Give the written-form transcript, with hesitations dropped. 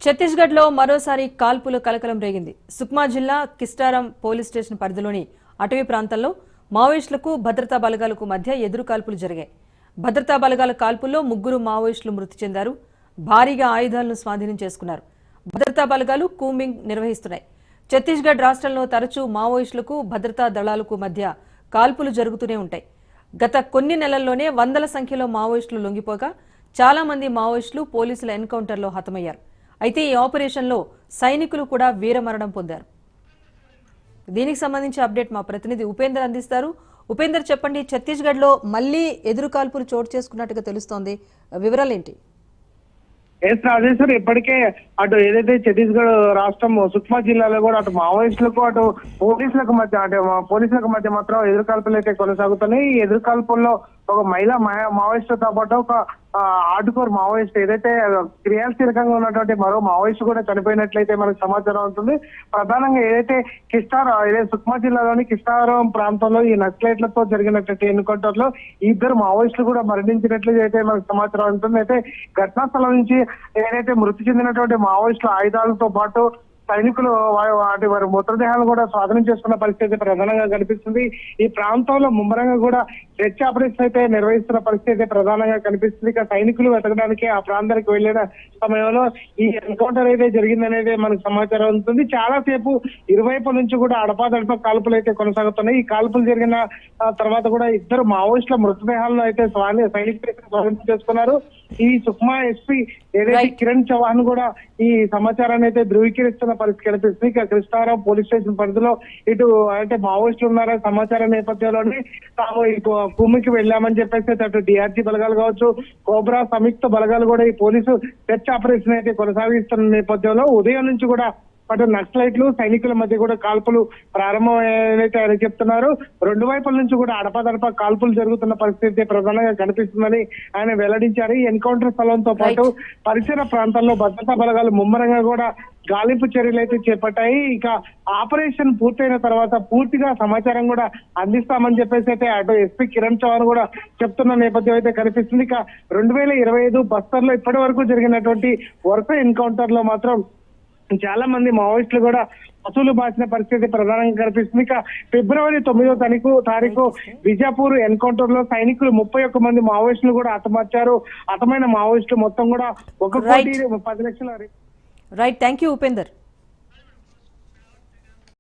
ఛత్తీస్గఢ్లో మరోసారి కాల్పులు కలకలం రేగింది. సుక్మా జిల్లా కిస్టారం పోలీస్ స్టేషన్ పరిధిలోని అటవీ ప్రాంతంలో మావోయిస్టులకు భద్రతా బలగాలకు మధ్య ఎదురు కాల్పులు జరిగాయి. భద్రతా బలగాల కాల్పుల్లో 3 మావోయిస్టులు మృతి చెందారు. భారీగా ఆయుధాలను స్వాధీనం చేసుకున్నారు. భద్రతా బలగాలు కూంబింగ్ నిర్వహిస్తున్నాయి. ఛత్తీస్గఢ్ రాష్ట్రంలో తరచూ మావోయిస్టులకు భద్రతా దళాలకు మధ్య కాల్పులు జరుగుతూనే ఉంటాయి. గత కొన్ని నెలల్లోనే వందల సంఖ్యలో మావోయిస్టులు లొంగిపోగా చాలా మంది మావోయిస్టులు పోలీసుల ఎన్కౌంటర్లో హతమయ్యారు. అయితే ఈ ఆపరేషన్లో సైనికులు కూడా వీరమరణం పొందారు. దీనికి సంబంధించి అప్డేట్ మా ప్రతినిధి ఉపేందర్ అందిస్తారు. ఉపేందర్, చెప్పండి, ఛత్తీస్గఢ్లో మళ్లీ ఎదురు కాల్పులు చోటు చేసుకున్నట్టుగా తెలుస్తోంది, వివరాలు ఏంటి? రాజేశ్వర్, ఇప్పటికే అటు ఏదైతే ఛత్తీస్గఢ్ రాష్ట్రం సుక్మా జిల్లాలో కూడా అటు మావోయిస్టులకు అటు పోలీసులకు మధ్య మాత్రం ఎదురు కాల్పులు అయితే కొనసాగుతున్నాయి. ఈ ఎదురు కాల్పుల్లో ఒక మహిళా మావోయిస్టుతో పాటు ఒక హార్డ్కోర్ మావోయిస్ట్ ఏదైతే క్రియాశీలకంగా ఉన్నటువంటి మరో మావోయిస్ట్ కూడా చనిపోయినట్లయితే మనకు సమాచారం ఉంటుంది. ప్రధానంగా ఏదైతే సుక్మా జిల్లాలోని కిస్టారం ప్రాంతంలో ఈ నక్సలైట్లతో జరిగినటువంటి ఎన్కౌంటర్ లో 2 మావోయిస్టులు కూడా మరణించినట్లయితే మనకు సమాచారం ఉంటుంది. అయితే ఘటనా స్థలం నుంచి ఏదైతే మృతి చెందినటువంటి మావోయిస్టుల ఆయుధాలతో పాటు సైనికులు వారి మృతదేహాలను కూడా స్వాధీనం చేసుకున్న పరిస్థితి ప్రధానంగా కనిపిస్తుంది. ఈ ప్రాంతంలో ముమ్మరంగా కూడా సెర్చ్ ఆపరేషన్ అయితే నిర్వహిస్తున్న పరిస్థితి ప్రధానంగా కనిపిస్తుంది. ఇక సైనికులు వెతకడానికి ఆ ప్రాంతానికి వెళ్లిన సమయంలో ఈ ఎన్కౌంటర్ అయితే జరిగిందనేది మనకు సమాచారం ఉంటుంది. చాలా సేపు ఇరువైపు నుంచి కూడా అడపాదడప కాల్పులు అయితే కొనసాగుతున్నాయి. ఈ కాల్పులు జరిగిన తర్వాత కూడా 2 మావోయిస్టుల మృతదేహాలను అయితే సైనికులు స్వాధీనం చేసుకున్నారు. ఈ సుక్మా ఎస్పీ ఏదైతే కిరణ్ చౌహాన్ కూడా ఈ సమాచారాన్ని అయితే ధృవీకరిస్తున్న పరిస్థితి కనిపిస్తుంది. ఇక కిస్టారం పోలీస్ స్టేషన్ పరిధిలో ఇటు అంటే మావోయిస్టులు ఉన్నారనే సమాచారం నేపథ్యంలోనే తాము భూమికి వెళ్లామని చెప్పేసి అటు డిఆర్జీ బలగాలు కావచ్చు, కోబ్రా సంయుక్త బలగాలు కూడా ఈ పోలీసు సెర్చ్ ఆపరేషన్ అయితే కొనసాగిస్తున్న నేపథ్యంలో ఉదయం నుంచి కూడా అటు నక్సలైట్లు సైనికుల మధ్య కూడా కాల్పులు ప్రారంభమైనట్టు ఆయన చెప్తున్నారు. 2 వైపుల నుంచి కూడా అడపాదడప కాల్పులు జరుగుతున్న పరిస్థితి ప్రధానంగా కనిపిస్తుందని ఆయన వెల్లడించారు. ఈ ఎన్కౌంటర్ స్థలంతో పాటు పరిసర ప్రాంతాల్లో భద్రతా బలగాలు ముమ్మరంగా కూడా గాలింపు చర్యలు అయితే చేపట్టాయి. ఇక ఆపరేషన్ పూర్తయిన తర్వాత పూర్తిగా సమాచారం కూడా అందిస్తామని చెప్పేసి అయితే అటు ఎస్పీ కిరణ్ చౌహాన్ కూడా చెప్తున్న నేపథ్యం అయితే కనిపిస్తుంది. ఇక 2025 బస్తర్లో ఇప్పటి వరకు జరిగినటువంటి వరుస ఎన్కౌంటర్ లో మాత్రం చాలా మంది మావోయిస్టులు కూడా అసలు బాసిన పరిస్థితి ప్రధానంగా కనిపిస్తుంది. ఇక ఫిబ్రవరి 9వ తారీఖు బిజాపూర్ ఎన్కౌంటర్ లో సైనికులు 31 మంది మావోయిస్టులు కూడా హతమార్చారు. హతమైన మావోయిస్టులు మొత్తం కూడా 1,10,00,000. Right, thank you Upender.